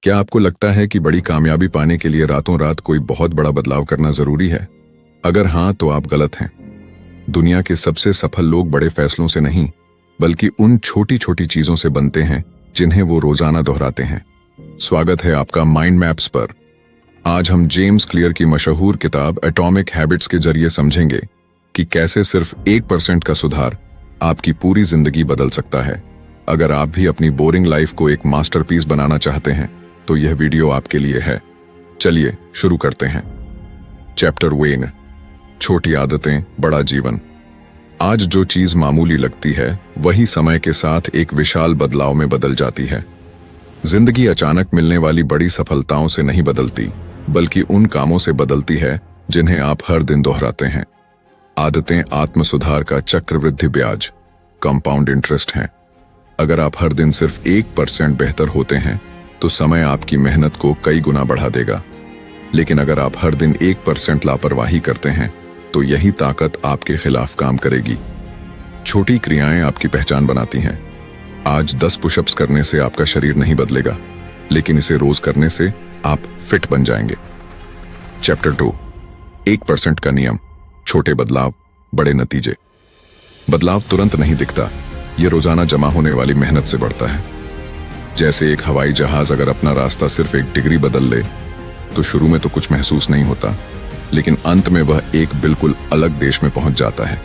क्या आपको लगता है कि बड़ी कामयाबी पाने के लिए रातों रात कोई बहुत बड़ा बदलाव करना जरूरी है? अगर हाँ, तो आप गलत हैं। दुनिया के सबसे सफल लोग बड़े फैसलों से नहीं, बल्कि उन छोटी छोटी चीजों से बनते हैं जिन्हें वो रोजाना दोहराते हैं। स्वागत है आपका माइंड मैप्स पर। आज हम जेम्स क्लियर की मशहूर किताब एटॉमिक हैबिट्स के जरिए समझेंगे कि कैसे सिर्फ 1% का सुधार आपकी पूरी जिंदगी बदल सकता है। अगर आप भी अपनी बोरिंग लाइफ को एक मास्टरपीस बनाना चाहते हैं तो यह वीडियो आपके लिए है। चलिए शुरू करते हैं। चैप्टर 1, छोटी आदतें बड़ा जीवन। आज जो चीज मामूली लगती है वही समय के साथ एक विशाल बदलाव में बदल जाती है। जिंदगी अचानक मिलने वाली बड़ी सफलताओं से नहीं बदलती, बल्कि उन कामों से बदलती है जिन्हें आप हर दिन दोहराते हैं। आदतें आत्म सुधार का चक्रवृद्धि ब्याज, कंपाउंड इंटरेस्ट हैं। अगर आप हर दिन सिर्फ 1% बेहतर होते हैं तो समय आपकी मेहनत को कई गुना बढ़ा देगा। लेकिन अगर आप हर दिन 1% लापरवाही करते हैं तो यही ताकत आपके खिलाफ काम करेगी। छोटी क्रियाएं आपकी पहचान बनाती हैं। आज 10 पुशअप्स करने से आपका शरीर नहीं बदलेगा, लेकिन इसे रोज करने से आप फिट बन जाएंगे। चैप्टर 2, 1% का नियम, छोटे बदलाव बड़े नतीजे। बदलाव तुरंत नहीं दिखता, यह रोजाना जमा होने वाली मेहनत से बढ़ता है। जैसे एक हवाई जहाज अगर अपना रास्ता सिर्फ 1 डिग्री बदल ले तो शुरू में तो कुछ महसूस नहीं होता, लेकिन अंत में वह एक बिल्कुल अलग देश में पहुंच जाता है।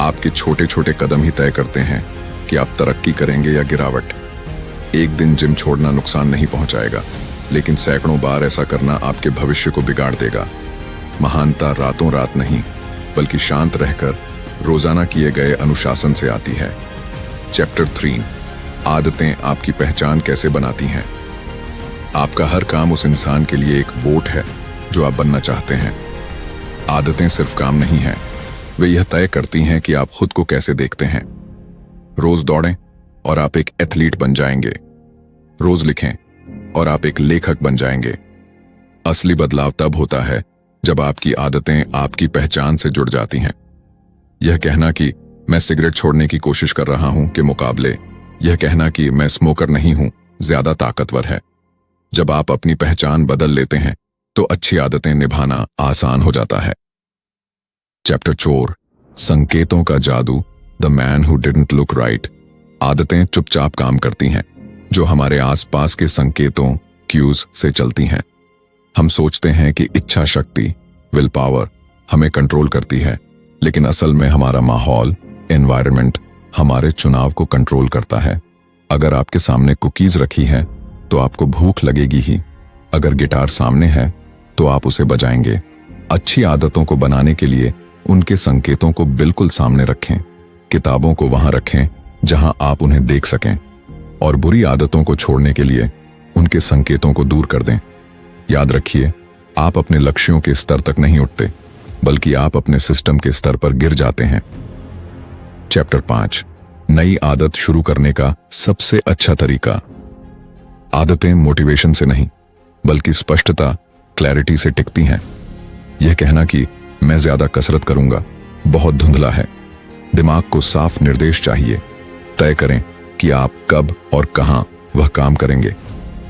आपके छोटे छोटे कदम ही तय करते हैं कि आप तरक्की करेंगे या गिरावट। एक दिन जिम छोड़ना नुकसान नहीं पहुंचाएगा, लेकिन सैकड़ों बार ऐसा करना आपके भविष्य को बिगाड़ देगा। महानता रातों रात नहीं, बल्कि शांत रहकर रोजाना किए गए अनुशासन से आती है। चैप्टर 3, आदतें आपकी पहचान कैसे बनाती हैं। आपका हर काम उस इंसान के लिए एक वोट है जो आप बनना चाहते हैं। आदतें सिर्फ काम नहीं हैं, वे यह तय करती हैं कि आप खुद को कैसे देखते हैं। रोज दौड़ें और आप एक एथलीट बन जाएंगे। रोज लिखें और आप एक लेखक बन जाएंगे। असली बदलाव तब होता है जब आपकी आदतें आपकी पहचान से जुड़ जाती हैं। यह कहना कि मैं सिगरेट छोड़ने की कोशिश कर रहा हूं के मुकाबले यह कहना कि मैं स्मोकर नहीं हूं ज्यादा ताकतवर है। जब आप अपनी पहचान बदल लेते हैं तो अच्छी आदतें निभाना आसान हो जाता है। चैप्टर 4, संकेतों का जादू, the man who didn't look right. आदतें चुपचाप काम करती हैं, जो हमारे आसपास के संकेतों, क्यूज से चलती हैं। हम सोचते हैं कि इच्छा शक्ति, विल पावर हमें कंट्रोल करती है, लेकिन असल में हमारा माहौल, एनवायरनमेंट हमारे चुनाव को कंट्रोल करता है। अगर आपके सामने कुकीज रखी है तो आपको भूख लगेगी ही। अगर गिटार सामने है तो आप उसे बजाएंगे। अच्छी आदतों को बनाने के लिए उनके संकेतों को बिल्कुल सामने रखें। किताबों को वहां रखें जहां आप उन्हें देख सकें, और बुरी आदतों को छोड़ने के लिए उनके संकेतों को दूर कर दें। याद रखिए, आप अपने लक्ष्यों के स्तर तक नहीं उठते, बल्कि आप अपने सिस्टम के स्तर पर गिर जाते हैं। चैप्टर 5, नई आदत शुरू करने का सबसे अच्छा तरीका। आदतें मोटिवेशन से नहीं, बल्कि स्पष्टता, क्लैरिटी से टिकती हैं। यह कहना कि मैं ज्यादा कसरत करूंगा बहुत धुंधला है। दिमाग को साफ निर्देश चाहिए। तय करें कि आप कब और कहां वह काम करेंगे।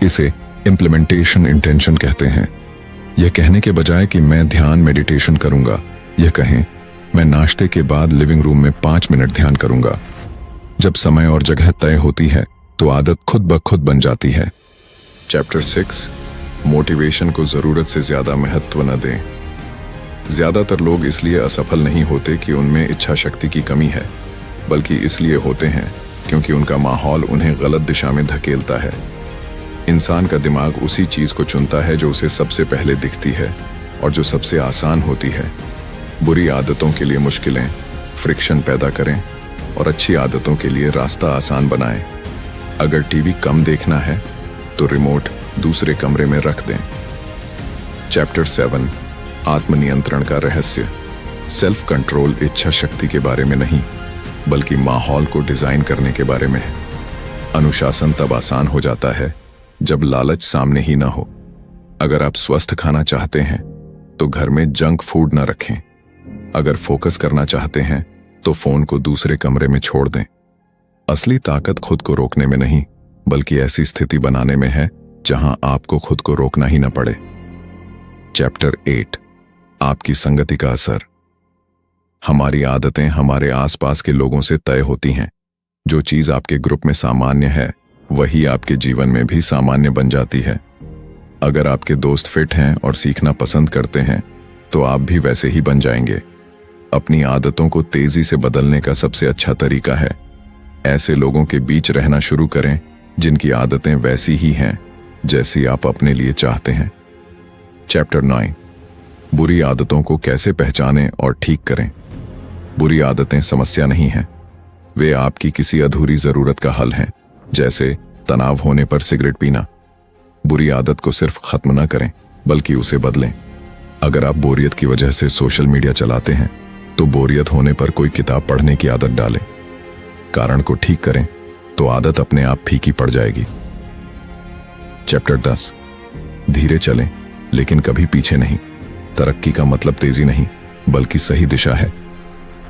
इसे इम्प्लीमेंटेशन इंटेंशन कहते हैं। यह कहने के बजाय कि मैं ध्यान मेडिटेशन करूंगा, यह कहें मैं नाश्ते के बाद लिविंग रूम में 5 मिनट ध्यान करूंगा। जब समय और जगह तय होती है तो आदत खुद ब खुद बन जाती है। चैप्टर 6, मोटिवेशन को जरूरत से ज्यादा महत्व न दें। ज्यादातर लोग इसलिए असफल नहीं होते कि उनमें इच्छा शक्ति की कमी है, बल्कि इसलिए होते हैं क्योंकि उनका माहौल उन्हें गलत दिशा में धकेलता है। इंसान का दिमाग उसी चीज को चुनता है जो उसे सबसे पहले दिखती है और जो सबसे आसान होती है। बुरी आदतों के लिए मुश्किलें, फ्रिक्शन पैदा करें और अच्छी आदतों के लिए रास्ता आसान बनाएं। अगर टीवी कम देखना है तो रिमोट दूसरे कमरे में रख दें। चैप्टर 7, आत्मनियंत्रण का रहस्य। सेल्फ कंट्रोल इच्छा शक्ति के बारे में नहीं, बल्कि माहौल को डिजाइन करने के बारे में है। अनुशासन तब आसान हो जाता है जब लालच सामने ही ना हो। अगर आप स्वस्थ खाना चाहते हैं तो घर में जंक फूड न रखें। अगर फोकस करना चाहते हैं तो फोन को दूसरे कमरे में छोड़ दें। दें। असली ताकत खुद को रोकने में नहीं, बल्कि ऐसी स्थिति बनाने में है जहां आप खुद को रोक सकते हैं। चैप्टर 8, आदतें आपकी पहचान कैसे बनाती हैं। आदतें सिर्फ काम नहीं, बल्कि उन छोटी छोटी चीजों से बनते हैं। रोज दौड़ें और आप एक एथलीट बन जाएंगे। रोज लिखें और आप एक लेखक बन जाएंगे। अच्छी आदतें शुरू करने का सबसे अच्छा तरीका। जहां आपको खुद को रोकना ही न पड़े। चैप्टर 8, आपकी संगति का असर। हमारी आदतें हमारे आसपास के लोगों से तय होती हैं। जो चीज आपके ग्रुप में सामान्य है वही आपके जीवन में भी सामान्य बन जाती है। अगर आपके दोस्त फिट हैं और सीखना पसंद करते हैं तो आप भी वैसे ही बन जाएंगे। अपनी आदतों को तेजी से बदलने का सबसे अच्छा तरीका है ऐसे लोगों के बीच रहना शुरू करें जिनकी आदतें वैसी ही हैं जैसी आप अपने लिए चाहते हैं। चैप्टर 9, बुरी आदतों को कैसे पहचानें और ठीक करें। बुरी आदतें समस्या नहीं हैं, वे आपकी किसी अधूरी जरूरत का हल हैं, जैसे तनाव होने पर सिगरेट पीना। बुरी आदत को सिर्फ खत्म न करें बल्कि उसे बदलें। अगर आप बोरियत की वजह से सोशल मीडिया चलाते हैं तो बोरियत होने पर कोई किताब पढ़ने की आदत डालें। कारण को ठीक करें तो आदत अपने आप फीकी पड़ जाएगी। चैप्टर 10, धीरे चलें लेकिन कभी पीछे नहीं। तरक्की का मतलब तेजी नहीं बल्कि सही दिशा है।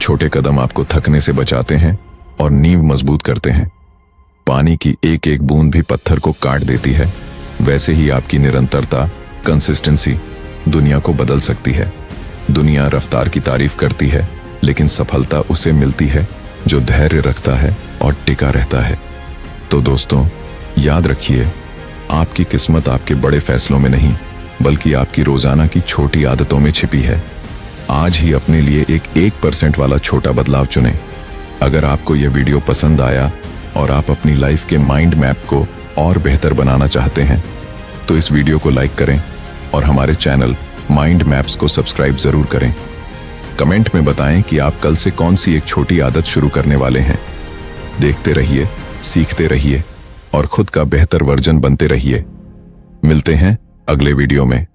छोटे कदम आपको थकने से बचाते हैं और नींव मजबूत करते हैं। पानी की एक एक बूंद भी पत्थर को काट देती है, वैसे ही आपकी निरंतरता, कंसिस्टेंसी दुनिया को बदल सकती है। दुनिया रफ्तार की तारीफ करती है लेकिन सफलता उसे मिलती है जो धैर्य रखता है और टिका रहता है। तो दोस्तों, याद रखिए, आपकी किस्मत आपके बड़े फैसलों में नहीं बल्कि आपकी रोजाना की छोटी आदतों में छिपी है। आज ही अपने लिए एक 1% वाला छोटा बदलाव चुनें। अगर आपको यह वीडियो पसंद आया और आप अपनी लाइफ के माइंड मैप को और बेहतर बनाना चाहते हैं तो इस वीडियो को लाइक करें और हमारे चैनल माइंड मैप्स को सब्सक्राइब जरूर करें। कमेंट में बताएं कि आप कल से कौन सी एक छोटी आदत शुरू करने वाले हैं। देखते रहिए, सीखते रहिए और खुद का बेहतर वर्जन बनते रहिए। मिलते हैं अगले वीडियो में।